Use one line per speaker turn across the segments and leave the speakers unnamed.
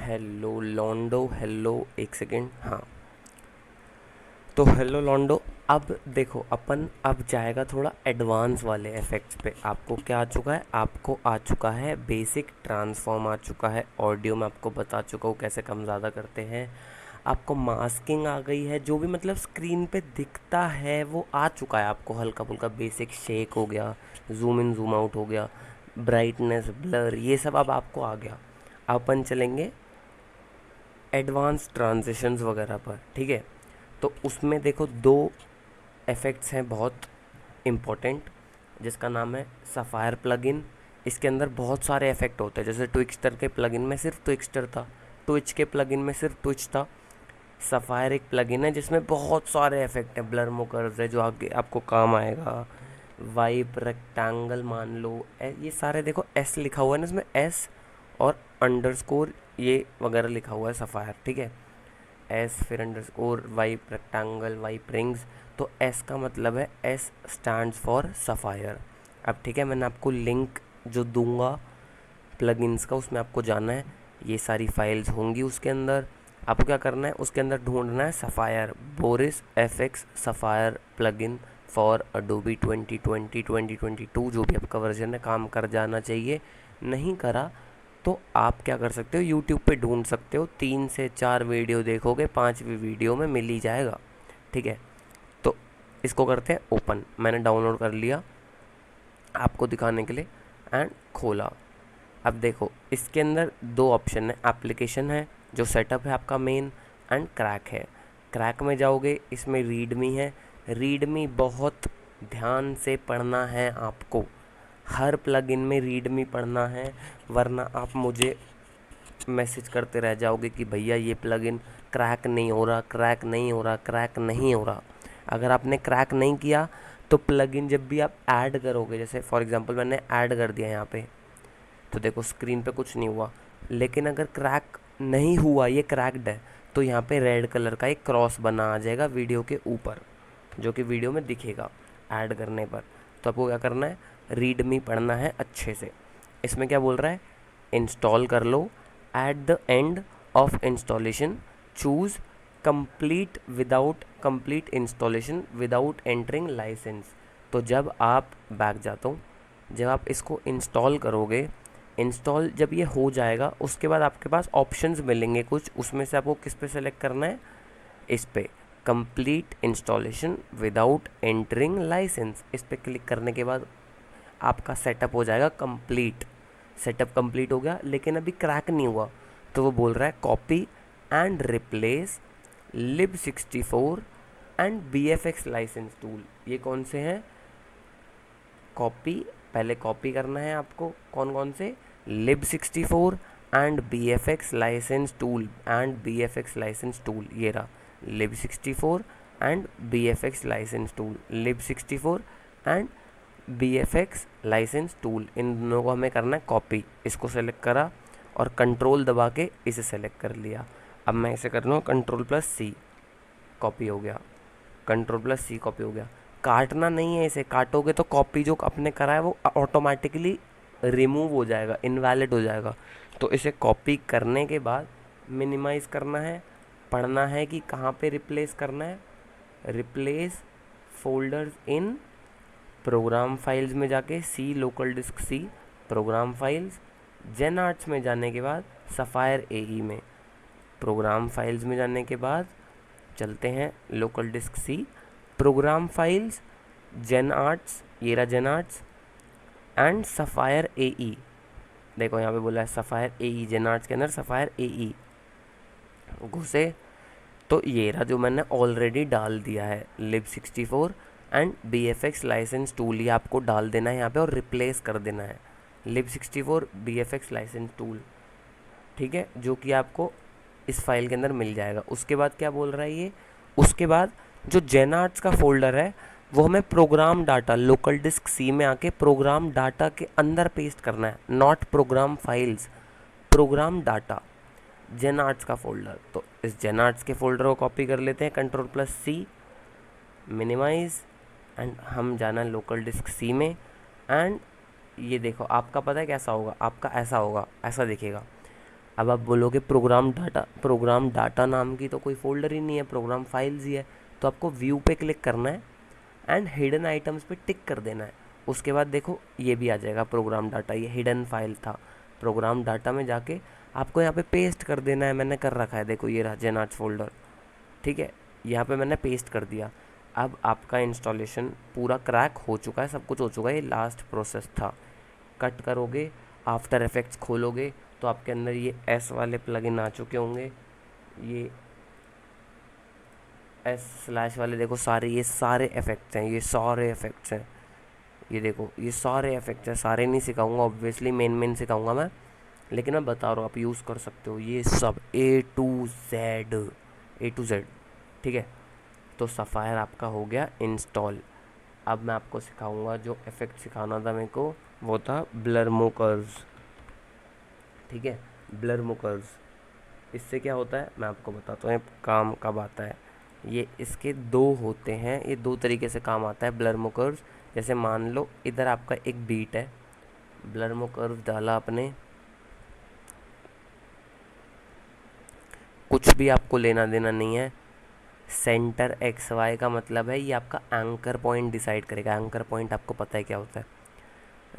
Hello लॉन्डो, hello एक second. हाँ, तो हेलो लॉन्डो। अब देखो, अपन अब जाएगा थोड़ा एडवांस वाले इफ़ेक्ट्स पे। आपको क्या आ चुका है? आपको आ चुका है बेसिक ट्रांसफॉर्म, आ चुका है ऑडियो में आपको बता चुका हूँ कैसे कम ज़्यादा करते हैं। आपको मास्किंग आ गई है, जो भी मतलब स्क्रीन पे दिखता है वो आ चुका है आपको। हल्का फुल्का बेसिक शेक हो गया, जूम इन जूम आउट हो गया, ब्राइटनेस, ब्लर, ये सब अब आपको आ गया। अपन चलेंगे एडवांस ट्रांजिशंस वगैरह पर, ठीक है। तो उसमें देखो दो इफ़ेक्ट्स हैं बहुत इम्पोर्टेंट, जिसका नाम है सफ़ायर प्लगइन। इसके अंदर बहुत सारे इफ़ेक्ट होते हैं, जैसे ट्विक्स्टर के प्लगइन में सिर्फ ट्विक्स्टर था, ट्विच के प्लगइन में सिर्फ ट्विच था। सफ़ायर एक प्लगइन है जिसमें बहुत सारे इफ़ेक्ट हैं, ब्लर मोकर्स है जो आगे आपको काम आएगा, वाइप, रेक्टेंगल मान लो, ये सारे देखो एस लिखा हुआ है ना इसमें, एस और अंडरस्कोर ये वगैरह लिखा हुआ है सफ़ायर, ठीक है। एस फिर underscore, wipe, rectangle, wipe rings. तो एस का मतलब है, एस स्टैंड्स फॉर सफ़ायर। अब ठीक है, मैंने आपको लिंक जो दूंगा प्लगइन्स का, उसमें आपको जाना है, ये सारी फाइल्स होंगी उसके अंदर। आपको क्या करना है, उसके अंदर ढूंढना है sapphire, Boris FX sapphire plugin for Adobe 2020 2022, जो भी आपका वर्जन है, काम कर जाना चाहिए। नहीं करा तो आप क्या कर सकते हो, यूट्यूब पे ढूंढ सकते हो, 3 से 4 वीडियो देखोगे, 5वीं वीडियो में मिल ही जाएगा, ठीक है। तो इसको करते हैं ओपन। मैंने डाउनलोड कर लिया आपको दिखाने के लिए एंड खोला। अब देखो इसके अंदर दो ऑप्शन है, एप्लीकेशन है जो सेटअप है आपका मेन, एंड क्रैक है। क्रैक में जाओगे, इसमें रीडमी है। रीडमी बहुत ध्यान से पढ़ना है आपको, हर प्लगइन में रीडमी पढ़ना है, वरना आप मुझे मैसेज करते रह जाओगे कि भैया ये प्लगइन क्रैक नहीं हो रहा, क्रैक नहीं हो रहा, क्रैक नहीं हो रहा। अगर आपने क्रैक नहीं किया तो प्लगइन जब भी आप ऐड करोगे, जैसे फॉर एग्जांपल मैंने ऐड कर दिया यहाँ पे, तो देखो स्क्रीन पे कुछ नहीं हुआ। लेकिन अगर क्रैक नहीं हुआ, ये क्रैक्ड है, तो यहाँ पे रेड कलर का एक क्रॉस बना आ जाएगा वीडियो के ऊपर, जो कि वीडियो में दिखेगा ऐड करने पर। तो आपको क्या करना है, रीडमी पढ़ना है अच्छे से। इसमें क्या बोल रहा है, इंस्टॉल कर लो। At the end of installation choose complete installation without entering license. तो जब आप बैक जाता हूँ, जब आप इसको इंस्टॉल करोगे, इंस्टॉल जब ये हो जाएगा, उसके बाद आपके पास ऑप्शंस मिलेंगे कुछ, उसमें से आपको किस पे सेलेक्ट करना है, इस पे complete installation without entering license. इस पे क्लिक करने के बाद आपका सेटअप हो जाएगा कंप्लीट। सेटअप कंप्लीट हो गया, लेकिन अभी क्रैक नहीं हुआ, तो वो बोल रहा है copy and replace lib64 and BFX license tool. ये कौन से हैं, कॉपी, पहले कॉपी करना है आपको, कौन कौन से, lib64 and BFX license tool, and BFX license tool, ये रहा lib64 and BFX license tool, lib64 and BFX license tool, इन दोनों को हमें करना है कॉपी। इसको सेलेक्ट करा और कंट्रोल दबा के इसे सेलेक्ट कर लिया। अब मैं इसे कर रहा हूँ कंट्रोल+C, कॉपी हो गया, कंट्रोल+C कॉपी हो गया। काटना नहीं है इसे, काटोगे तो कॉपी जो आपने करा है वो ऑटोमेटिकली रिमूव हो जाएगा, इनवैलिड हो जाएगा। तो इसे कॉपी करने के बाद मिनिमाइज़ करना है, पढ़ना है कि कहाँ पे रिप्लेस करना है, replace folders in program files में जाके, C local disk C program files, Gen Arts में जाने के बाद सफ़ायर AE में, प्रोग्राम फाइल्स में जाने के बाद चलते हैं local disk C, program files, Gen Arts, ये रहा Gen Arts and Sapphire AE। देखो यहाँ पे बोला है सफ़ायर AE, जेन आर्ट्स के अंदर सफ़ायर AE घुसे, तो ये रहा जो मैंने ऑलरेडी डाल दिया है, lib64 and BFX license tool, ये आपको डाल देना है यहाँ पे और रिप्लेस कर देना है, lib64 BFX लाइसेंस टूल, ठीक है, जो कि आपको इस फाइल के अंदर मिल जाएगा। उसके बाद क्या बोल रहा है ये, उसके बाद जो जेनआर्ट्स का फोल्डर है वो हमें program data local disk C में आके प्रोग्राम डाटा के अंदर पेस्ट करना है, not program files, program data, GenArts का फोल्डर। तो इस जेनआर्ट्स के फोल्डर को कॉपी कर लेते हैं, कंट्रोल+C, मिनिमाइज, एंड हम जाना लोकल डिस्क सी में। एंड ये देखो आपका पता है कैसा होगा, आपका ऐसा होगा, ऐसा दिखेगा। अब आप बोलोगे प्रोग्राम डाटा नाम की तो कोई फोल्डर ही नहीं है, प्रोग्राम फाइल्स ही है। तो आपको व्यू पे क्लिक करना है एंड हिडन आइटम्स पे टिक कर देना है। उसके बाद देखो ये भी आ जाएगा प्रोग्राम डाटा, ये हिडन फाइल था। प्रोग्राम डाटा में जाके आपको यहाँ पे पेस्ट कर देना है। मैंने कर रखा है, देखो ये रहा जेनाच फोल्डर, ठीक है, यहाँ पे मैंने पेस्ट कर दिया। अब आपका इंस्टॉलेशन पूरा क्रैक हो चुका है, सब कुछ हो चुका है, ये लास्ट प्रोसेस था। कट करोगे, आफ्टर इफेक्ट्स खोलोगे तो आपके अंदर ये एस वाले प्लगइन आ चुके होंगे। ये एस स्लैश वाले देखो सारे, ये सारे इफेक्ट्स हैं, ये सारे इफेक्ट्स हैं। ये देखो ये सारे इफेक्ट्स हैं, सारे नहीं सिखाऊंगा ऑब्वियसली, मेन सिखाऊंगा मैं, लेकिन मैं बता रहा हूँ आप यूज़ कर सकते हो ये सब A to Z। ठीक है, तो सफ़ायर आपका हो गया इंस्टॉल। अब मैं आपको सिखाऊंगा जो इफेक्ट सिखाना था मेरे को, वो था ब्लर मोकर्स। ठीक है, ब्लर मोकर्स, इससे क्या होता है मैं आपको बताता हूँ, काम कब आता है। ये इसके दो होते हैं, ये दो तरीके से काम आता है ब्लर मोकर्स। जैसे मान लो इधर आपका एक बीट है, ब्लर मोकर्स डाला आपने, कुछ भी आपको लेना देना नहीं है। सेंटर एक्स वाई का मतलब है ये आपका एंकर पॉइंट डिसाइड करेगा। एंकर पॉइंट आपको पता है क्या होता है।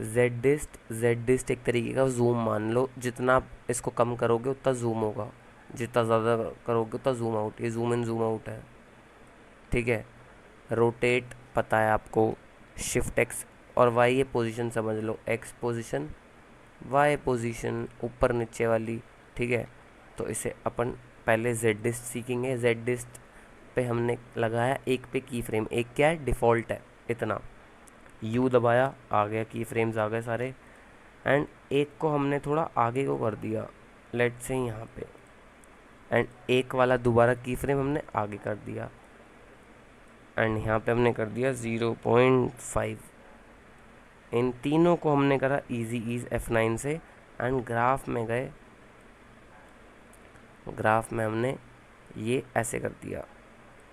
जेड डिस्ट एक तरीके का जूम मान लो, जितना आप इसको कम करोगे उतना जूम होगा, जितना ज़्यादा करोगे उतना जूम आउट, ये जूम इन जूम आउट है। ठीक है, रोटेट पता है आपको, शिफ्ट एक्स और वाई, ये पोजीशन समझ लो, एक्स पोजीशन वाई पोजीशन ऊपर नीचे वाली। ठीक है, तो इसे अपन पहले जेड डिस्ट सीखेंगे। जेड डिस्ट पे हमने लगाया एक पे की फ्रेम, एक क्या है डिफ़ॉल्ट है इतना, यू दबाया आ गया, की फ्रेम्स आ गए सारे। एंड एक को हमने थोड़ा आगे को कर दिया, लेट से यहाँ पे, एंड एक वाला दोबारा की फ्रेम हमने आगे कर दिया, एंड यहाँ पे हमने कर दिया 0.5। इन तीनों को हमने करा इजी ईज F9 से। एंड ग्राफ में गए, ग्राफ में हमने ये ऐसे कर दिया।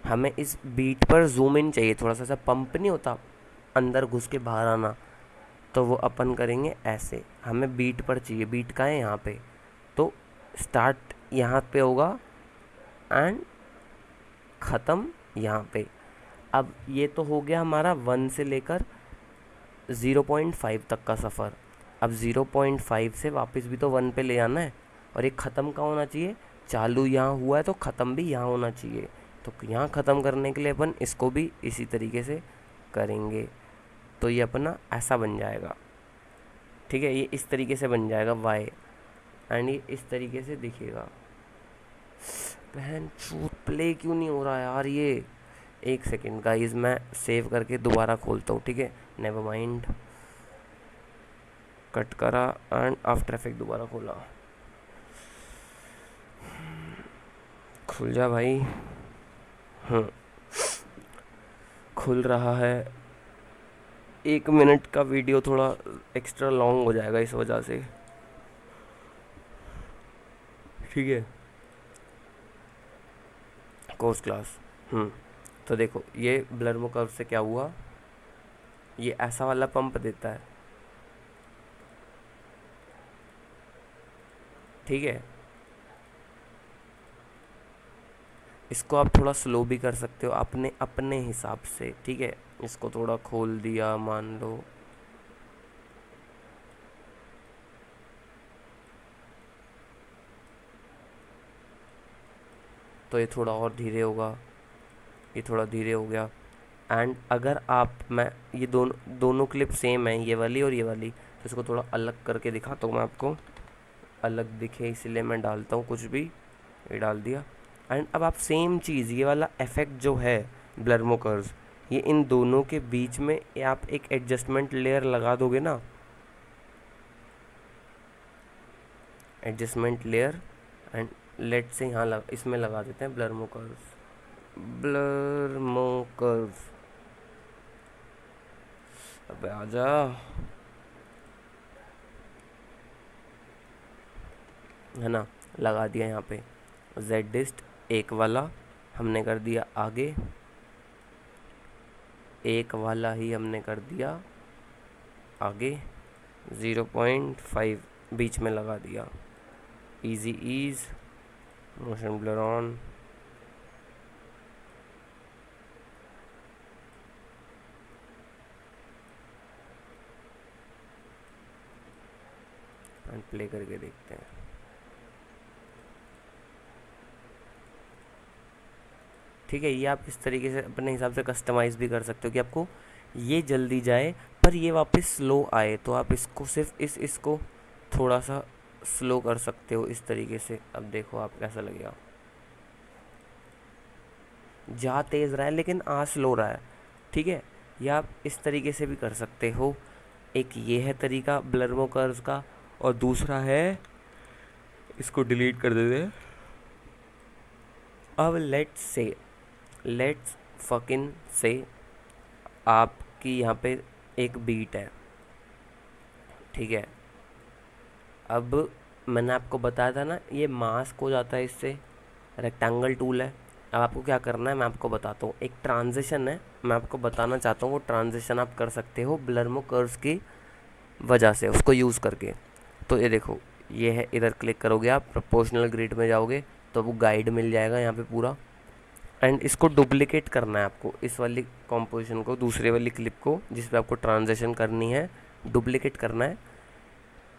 हमें इस बीट पर जूम इन चाहिए, थोड़ा सा पंप नहीं होता अंदर घुस के बाहर आना, तो वो अपन करेंगे ऐसे। हमें बीट पर चाहिए, बीट का है यहाँ पे, तो स्टार्ट यहाँ पे होगा एंड ख़त्म यहाँ पे। अब ये तो हो गया हमारा 1 से लेकर 0.5 तक का सफ़र। अब 0.5 से वापस भी तो 1 पे ले आना है, और ये ख़त्म कहाँ होना चाहिए, चालू यहाँ हुआ है तो ख़त्म भी यहाँ होना चाहिए। तो यहाँ ख़त्म करने के लिए अपन इसको भी इसी तरीके से करेंगे, तो ये अपना ऐसा बन जाएगा। ठीक है, ये इस तरीके से बन जाएगा वाई, एंड ये इस तरीके से दिखेगा। बहन चूत प्ले क्यों नहीं हो रहा यार ये, एक सेकेंड गाइस, मैं सेव करके दोबारा खोलता हूँ। ठीक है, नेवर माइंड, कट करा एंड आफ्टर इफेक्ट दोबारा खोला। खुल जा भाई। खुल रहा है। 1 मिनट का वीडियो थोड़ा एक्स्ट्रा लॉन्ग हो जाएगा इस वजह से। ठीक है, कोर्स क्लास। तो देखो ये ब्लर कर्व से क्या हुआ, ये ऐसा वाला पंप देता है। ठीक है, इसको आप थोड़ा स्लो भी कर सकते हो अपने अपने हिसाब से। ठीक है, इसको थोड़ा खोल दिया मान लो, तो ये थोड़ा और धीरे होगा, ये थोड़ा धीरे हो गया। एंड अगर आप, मैं ये दोनों क्लिप सेम है, ये वाली और ये वाली, तो इसको थोड़ा अलग करके दिखाता हूँ मैं आपको, अलग दिखे इसलिए मैं डालता हूँ कुछ भी, ये डाल दिया। एंड अब आप सेम चीज़, ये वाला इफेक्ट जो है ब्लर मोकर्स, ये इन दोनों के बीच में ये आप एक एडजस्टमेंट लेयर लगा दोगे ना, एडजस्टमेंट लेयर, एंड लेट से यहाँ इसमें लगा देते हैं ब्लर मोकर्स। ब्लर मोकर्स, अबे आजा, है ना, लगा दिया यहाँ पे। जेड डिस्ट एक वाला हमने कर दिया आगे, एक वाला ही हमने कर दिया आगे, 0.5 बीच में लगा दिया। Easy ease, motion blur on, and play करके देखते हैं। ठीक है, ये आप इस तरीके से अपने हिसाब से कस्टमाइज़ भी कर सकते हो कि आपको ये जल्दी जाए पर ये वापस स्लो आए, तो आप इसको सिर्फ इसको थोड़ा सा स्लो कर सकते हो इस तरीके से। अब देखो आप कैसा लगेगा, जा तेज़ रहा है लेकिन आ स्लो रहा है। ठीक है, या आप इस तरीके से भी कर सकते हो। एक ये है तरीका ब्लर्मो कर्व्स का, और दूसरा है, इसको डिलीट कर देते हैं। अब लेट्स फकिंग से आपकी यहाँ पे एक बीट है। ठीक है, अब मैंने आपको बताया था ना ये मास्क हो जाता है इससे, रेक्टेंगल टूल है। अब आपको क्या करना है मैं आपको बताता हूँ। एक ट्रांजिशन है, मैं आपको बताना चाहता हूँ, वो ट्रांजिशन आप कर सकते हो ब्लर्मो कर्व्स की वजह से, उसको यूज़ करके। तो ये देखो, ये है, इधर क्लिक करोगे आप, प्रोपोर्शनल ग्रिड में जाओगे तो वो गाइड मिल जाएगा यहाँ पे पूरा। एंड इसको डुप्लिकेट करना है आपको, इस वाली कॉम्पोजिशन को, दूसरे वाली क्लिप को जिस पे आपको ट्रांजिशन करनी है, डुप्लिकेट करना है।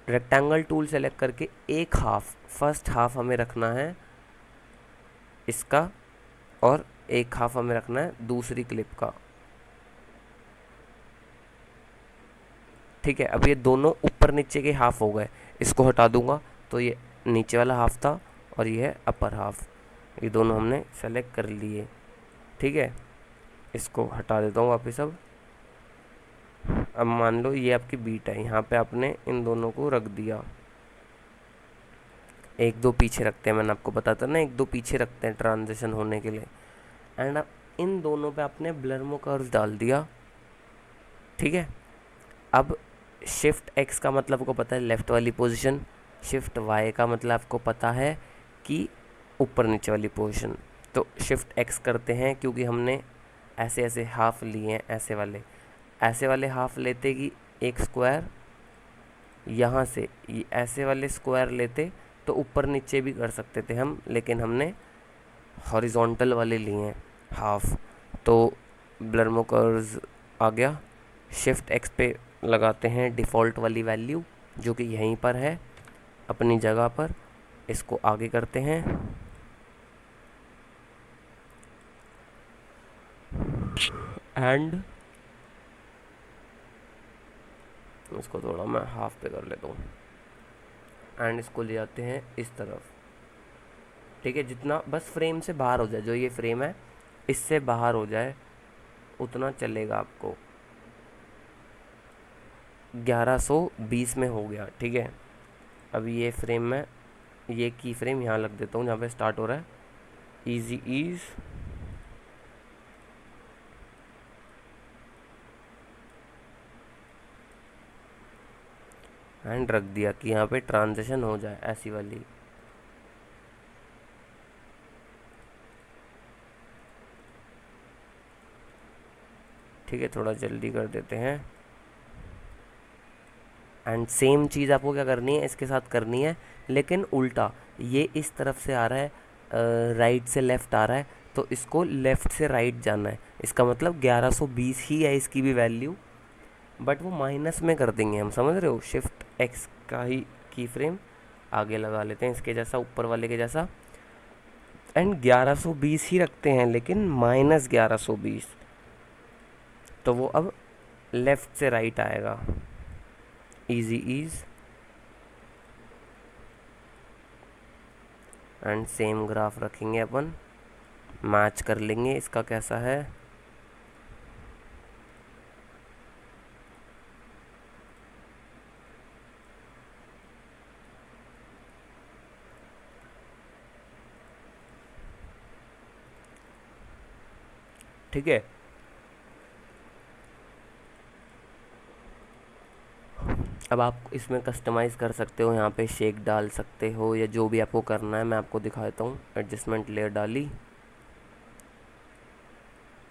रेक्टेंगल टूल सेलेक्ट करके एक हाफ, फर्स्ट हाफ हमें रखना है इसका, और एक हाफ हमें रखना है दूसरी क्लिप का। ठीक है, अब ये दोनों ऊपर नीचे के हाफ हो गए, इसको हटा दूंगा तो ये नीचे वाला हाफ था और ये है अपर हाफ, ये दोनों हमने सेलेक्ट कर लिए। ठीक है, इसको हटा देता हूँ वापस। अब मान लो ये आपकी बीट है, यहाँ पे आपने इन दोनों को रख दिया, एक दो पीछे रखते हैं, मैंने आपको बताता ना, एक दो पीछे रखते हैं ट्रांजिशन होने के लिए। एंड अब इन दोनों पे आपने ब्लर्मो कर्व डाल दिया। ठीक है, अब शिफ्ट एक्स का मतलब आपको पता है लेफ़्ट वाली पोजीशन, शिफ्ट वाई का मतलब आपको पता है कि ऊपर नीचे वाली पोजीशन। तो शिफ्ट एक्स करते हैं क्योंकि हमने ऐसे ऐसे हाफ लिए हैं, ऐसे वाले हाफ लेते कि एक स्क्वायर यहाँ से, ये ऐसे वाले स्क्वायर लेते तो ऊपर नीचे भी कर सकते थे हम, लेकिन हमने हॉरिजॉन्टल वाले लिए हैं हाफ। तो ब्लर्मो कर्व्स आ गया। शिफ्ट एक्स पे लगाते हैं डिफ़ॉल्ट वाली वैल्यू जो कि यहीं पर है अपनी जगह पर, इसको आगे करते हैं एंड इसको थोड़ा मैं हाफ पे कर लेता हूँ, एंड इसको ले जाते हैं इस तरफ। ठीक है, जितना बस फ्रेम से बाहर हो जाए, जो ये फ्रेम है इससे बाहर हो जाए उतना चलेगा आपको। 1120 में हो गया। ठीक है, अब ये फ्रेम में, ये की फ्रेम यहाँ लग देता हूँ जहाँ पे स्टार्ट हो रहा है, इजी ईज, एंड रख दिया कि यहाँ पे ट्रांजिशन हो जाए ऐसी वाली। ठीक है, थोड़ा जल्दी कर देते हैं। एंड सेम चीज़ आपको क्या करनी है, इसके साथ करनी है लेकिन उल्टा। ये इस तरफ से आ रहा है, राइट से लेफ़्ट आ रहा है, तो इसको लेफ़्ट से राइट जाना है। इसका मतलब 1120 ही है इसकी भी वैल्यू, बट वो माइनस में कर देंगे हम, समझ रहे हो। शिफ्ट एक्स का ही की फ्रेम आगे लगा लेते हैं इसके जैसा, ऊपर वाले के जैसा, एंड 1120 ही रखते हैं लेकिन माइनस 1120, तो वो अब लेफ़्ट से राइट आएगा, easy ease. And same graph रखेंगे अपन, मैच कर लेंगे इसका कैसा है। ठीक है, अब आप इसमें कस्टमाइज़ कर सकते हो, यहाँ पे शेक डाल सकते हो या जो भी आपको करना है। मैं आपको दिखा देता हूँ। एडजस्टमेंट लेयर डाली,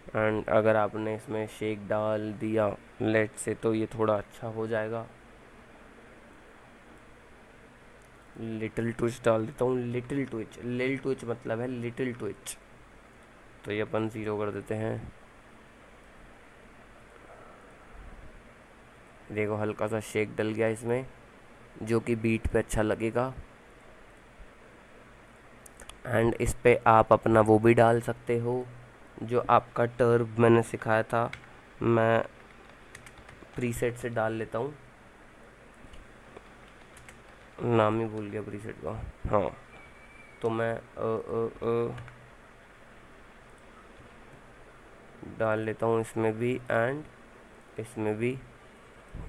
एंड अगर आपने इसमें शेक डाल दिया लेट से, तो ये थोड़ा अच्छा हो जाएगा। लिटिल ट्विच डाल देता हूँ, लिटिल ट्विच, लिल ट्विच मतलब है लिटिल ट्विच, तो ये अपन 0 कर देते हैं। देखो हल्का सा शेक डल गया इसमें, जो कि बीट पे अच्छा लगेगा। एंड इस पे आप अपना वो भी डाल सकते हो, जो आपका टर्ब मैंने सिखाया था, मैं प्रीसेट से डाल लेता हूँ, नाम ही भूल गया प्रीसेट का। हाँ, तो मैं डाल लेता हूँ इसमें भी एंड इसमें भी,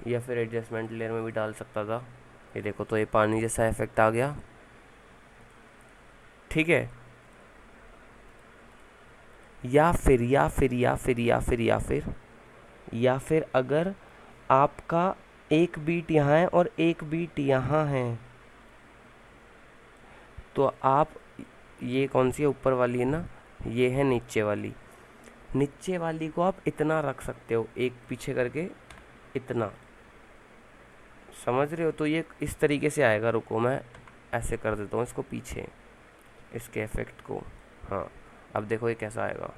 या फिर एडजस्टमेंट लेयर में भी डाल सकता था। ये देखो, तो ये पानी जैसा इफेक्ट आ गया, ठीक है। या फिर अगर आपका एक बीट यहाँ है और एक बीट यहाँ है, तो आप, ये कौन सी है, ऊपर वाली है ना, ये है नीचे वाली, नीचे वाली को आप इतना रख सकते हो एक पीछे करके, इतना, समझ रहे हो। तो ये इस तरीके से आएगा, रुको मैं ऐसे कर देता हूँ इसको पीछे, इसके इफेक्ट को। हाँ, अब देखो ये कैसा आएगा।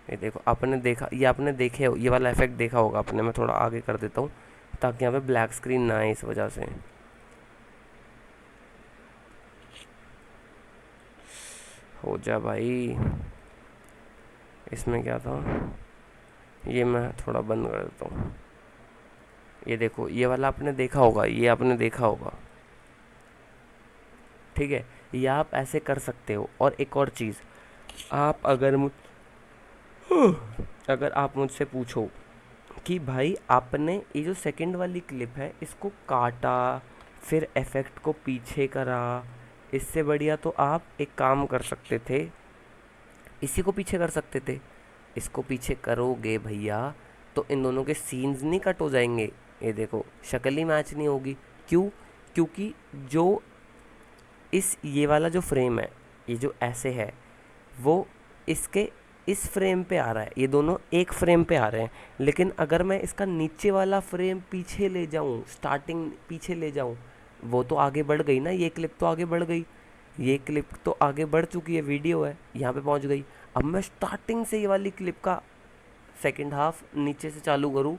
ये देखो, आपने देखा, ये आपने देखे, ये वाला इफेक्ट देखा होगा आपने। मैं थोड़ा आगे कर देता हूँ ताकि यहाँ पे ब्लैक स्क्रीन ना आए, इस वजह से। हो जा भाई, इसमें क्या था, ये मैं थोड़ा बंद कर देता हूँ। ये देखो, ये वाला आपने देखा होगा, ये आपने देखा होगा, ठीक है। ये आप ऐसे कर सकते हो। और एक और चीज़, आप अगर आप मुझसे पूछो कि भाई आपने ये जो सेकंड वाली क्लिप है इसको काटा, फिर इफेक्ट को पीछे करा, इससे बढ़िया तो आप एक काम कर सकते थे, इसी को पीछे कर सकते थे। इसको पीछे करोगे भैया तो इन दोनों के सीन्स नहीं कट हो जाएंगे। ये देखो, शक्ल ही मैच नहीं होगी। क्यों? क्योंकि जो ये वाला जो फ्रेम है, ये जो ऐसे है, वो इसके इस फ्रेम पे आ रहा है, ये दोनों एक फ्रेम पे आ रहे हैं। लेकिन अगर मैं इसका नीचे वाला फ्रेम पीछे ले जाऊं, स्टार्टिंग पीछे ले जाऊं, वो तो आगे बढ़ गई ना, ये क्लिप तो आगे बढ़ गई, ये क्लिप तो आगे बढ़ चुकी है, वीडियो है यहाँ पे पहुँच गई। अब मैं स्टार्टिंग से ये वाली क्लिप का सेकंड हाफ नीचे से चालू करूँ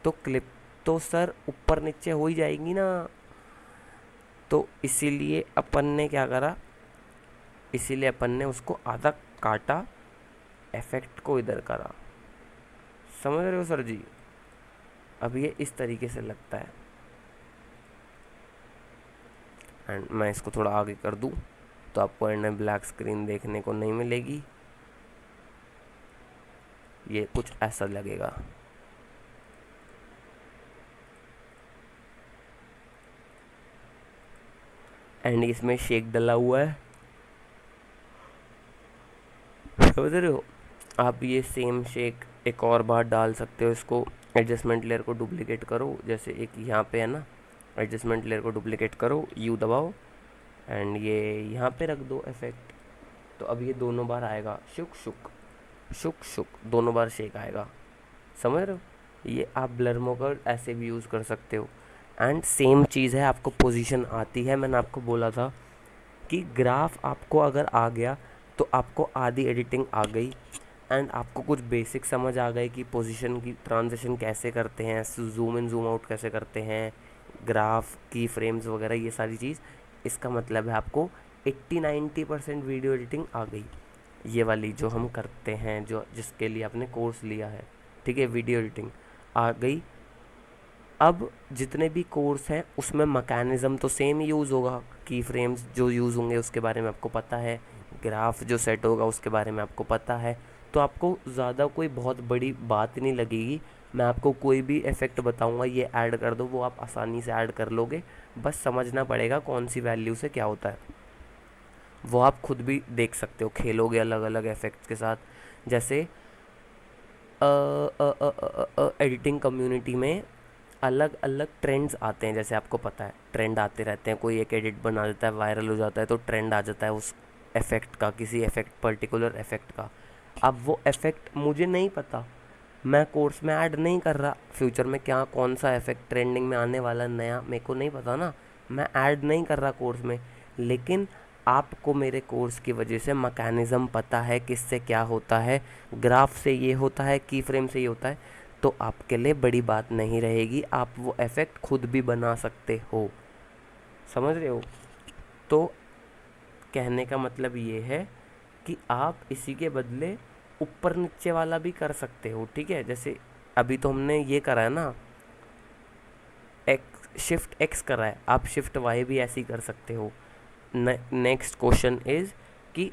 तो क्लिप तो सर ऊपर नीचे हो ही जाएगी ना। तो इसीलिए अपन ने क्या करा, इसीलिए अपन ने उसको आधा काटा, इफेक्ट को इधर करा। समझ रहे हो सर जी? अब ये इस तरीके से लगता है। एंड मैं इसको थोड़ा आगे कर दूं तो आपको एंड में ब्लैक स्क्रीन देखने को नहीं मिलेगी, ये कुछ ऐसा लगेगा। एंड इसमें शेक डला हुआ है, समझ रहे हो? आप ये सेम शेक एक और बार डाल सकते हो। इसको एडजस्टमेंट लेयर को डुप्लीकेट करो, जैसे एक यहाँ पे है ना, एडजस्टमेंट लेयर को डुप्लीकेट करो, यू दबाओ एंड ये यहाँ पे रख दो इफेक्ट। तो अब ये दोनों बार आएगा, शुक शुक शुक शुक, दोनों बार शेक आएगा। समझ रहे हो? ये आप ब्लर मोकर ऐसे भी यूज़ कर सकते हो। एंड सेम चीज़ है, आपको पोजीशन आती है, मैंने आपको बोला था कि ग्राफ आपको अगर आ गया तो आपको आधी एडिटिंग आ गई। एंड आपको कुछ बेसिक समझ आ गए कि पोजीशन की ट्रांजिशन कैसे करते हैं, जूम इन जूम आउट कैसे करते हैं, ग्राफ की फ्रेम्स वगैरह, ये सारी चीज़। इसका मतलब है आपको 80-90% वीडियो एडिटिंग आ गई, ये वाली जो हम करते हैं, जो जिसके लिए आपने कोर्स लिया है, ठीक है, वीडियो एडिटिंग आ गई। अब जितने भी कोर्स हैं उसमें मैकेनिज़्म तो सेम यूज़ होगा, की फ्रेम्स जो यूज़ होंगे उसके बारे में आपको पता है, ग्राफ जो सेट होगा उसके बारे में आपको पता है। तो आपको ज़्यादा कोई बहुत बड़ी बात नहीं लगेगी। मैं आपको कोई भी इफ़ेक्ट बताऊंगा, ये ऐड कर दो, वो आप आसानी से ऐड कर लोगे। बस समझना पड़ेगा कौन सी वैल्यू से क्या होता है, वो आप खुद भी देख सकते हो, खेलोगे अलग अलग इफ़ेक्ट्स के साथ। जैसे एडिटिंग कम्युनिटी में अलग अलग ट्रेंड्स आते हैं, जैसे आपको पता है ट्रेंड आते रहते हैं, कोई एक एडिट बना देता है, वायरल हो जाता है, तो ट्रेंड आ जाता है उस इफ़ेक्ट का, किसी इफ़ेक्ट, पर्टिकुलर इफ़ेक्ट का। अब वो इफ़ेक्ट मुझे नहीं पता, मैं कोर्स में ऐड नहीं कर रहा, फ्यूचर में क्या कौन सा इफ़ेक्ट ट्रेंडिंग में आने वाला नया मेरे को नहीं पता ना। मैं ऐड नहीं कर रहा कोर्स में, लेकिन आपको मेरे कोर्स की वजह से मैकेनिज़्म पता है किससे क्या होता है, ग्राफ से ये होता है, की फ्रेम से ये होता है, तो आपके लिए बड़ी बात नहीं रहेगी, आप वो इफ़ेक्ट खुद भी बना सकते हो। समझ रहे हो? तो कहने का मतलब ये है कि आप इसी के बदले ऊपर नीचे वाला भी कर सकते हो, ठीक है। जैसे अभी तो हमने ये करा है ना, एक्स शिफ्ट एक्स करा है, आप शिफ्ट वाई भी ऐसे ही कर सकते हो। नेक्स्ट क्वेश्चन इज़ कि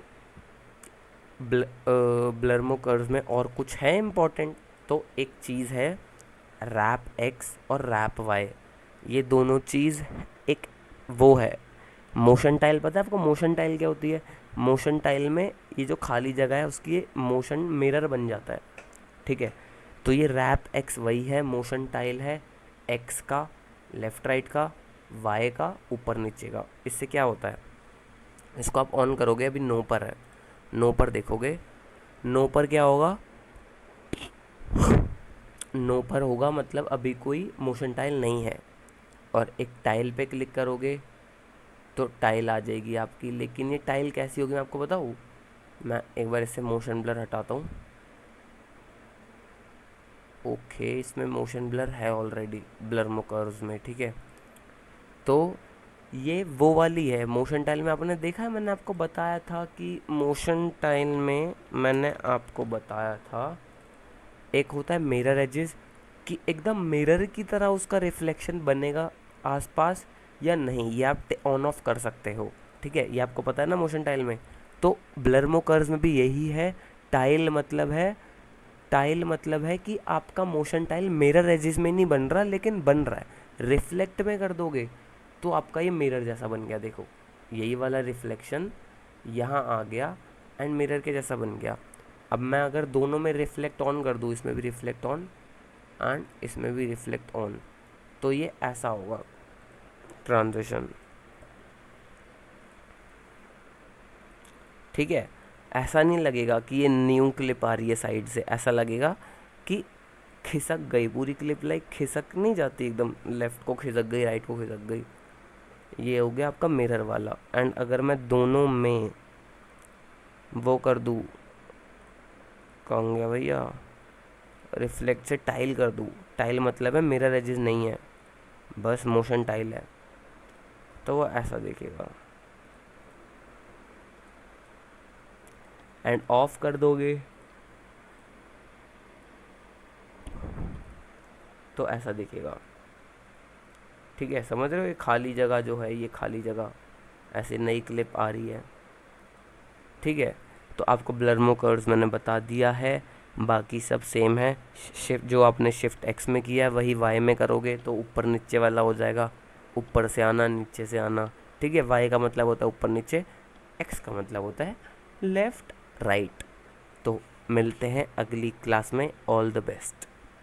ब्लर्मो कर्व में और कुछ है इम्पोर्टेंट, तो एक चीज़ है रैप एक्स और रैप वाई। ये दोनों चीज़ एक वो है मोशन टाइल। पता है आपको मोशन टाइल क्या होती है? मोशन टाइल में ये जो खाली जगह है उसकी ये मोशन मिरर बन जाता है, ठीक है। तो ये रैप एक्स वही है, मोशन टाइल है एक्स का, लेफ़्ट राइट का, वाई का, ऊपर नीचे का। इससे क्या होता है, इसको आप ऑन करोगे, अभी नो पर है, नो पर देखोगे, नो पर क्या होगा, नो पर होगा मतलब अभी कोई मोशन टाइल नहीं है। और एक टाइल पे क्लिक करोगे तो टाइल आ जाएगी आपकी। लेकिन ये टाइल कैसी होगी मैं आपको बताऊँ? मैं एक बार इससे मोशन ब्लर हटाता हूँ। ओके, इसमें मोशन ब्लर है ऑलरेडी ब्लर्मो कर्व्स में, ठीक है। तो ये वो वाली है मोशन टाइल में, आपने देखा है, मैंने आपको बताया था कि मोशन टाइल में मैंने आपको बताया था एक होता है मिरर एजेस, कि एकदम मिरर की तरह उसका रिफ्लेक्शन बनेगा आसपास या नहीं, ये आप ऑन ऑफ कर सकते हो, ठीक है। ये आपको पता है ना मोशन टाइल में। तो ब्लर्मो कर्व्स में भी यही है। टाइल मतलब है, टाइल मतलब है कि आपका मोशन टाइल मिरर एजेस में नहीं बन रहा, लेकिन बन रहा है। रिफ्लेक्ट में कर दोगे तो आपका ये मिरर जैसा बन गया, देखो यही वाला रिफ्लेक्शन यहाँ आ गया एंड मिरर के जैसा बन गया। अब मैं अगर दोनों में रिफ्लेक्ट ऑन कर दूँ, इसमें भी रिफ्लेक्ट ऑन एंड इसमें भी रिफ्लेक्ट ऑन, तो ये ऐसा होगा ट्रांजिशन, ठीक है। ऐसा नहीं लगेगा कि ये न्यू क्लिप आ रही है साइड से, ऐसा लगेगा कि खिसक गई पूरी क्लिप, लाइक खिसक नहीं जाती एकदम, लेफ़्ट को खिसक गई, राइट को खिसक गई। ये हो गया आपका मिरर वाला। एंड अगर मैं दोनों में वो कर दूँ, कहूँगा भैया रिफ्लेक्ट से टाइल कर दूँ, टाइल मतलब है मिरर एजेस नहीं है, बस मोशन टाइल है, तो वो ऐसा दिखेगा। एंड ऑफ कर दोगे तो ऐसा दिखेगा, ठीक है। समझ रहे हो? ये खाली जगह जो है, ये खाली जगह ऐसे नई क्लिप आ रही है, ठीक है। तो आपको ब्लर्मो कर्व्स मैंने बता दिया है, बाकी सब सेम है। शिफ्ट जो आपने शिफ्ट एक्स में किया है वही वाई में करोगे तो ऊपर नीचे वाला हो जाएगा, ऊपर से आना नीचे से आना, ठीक है। वाई का मतलब होता है ऊपर नीचे, एक्स का मतलब होता है लेफ़्ट राइट। तो मिलते हैं अगली क्लास में, ऑल द बेस्ट।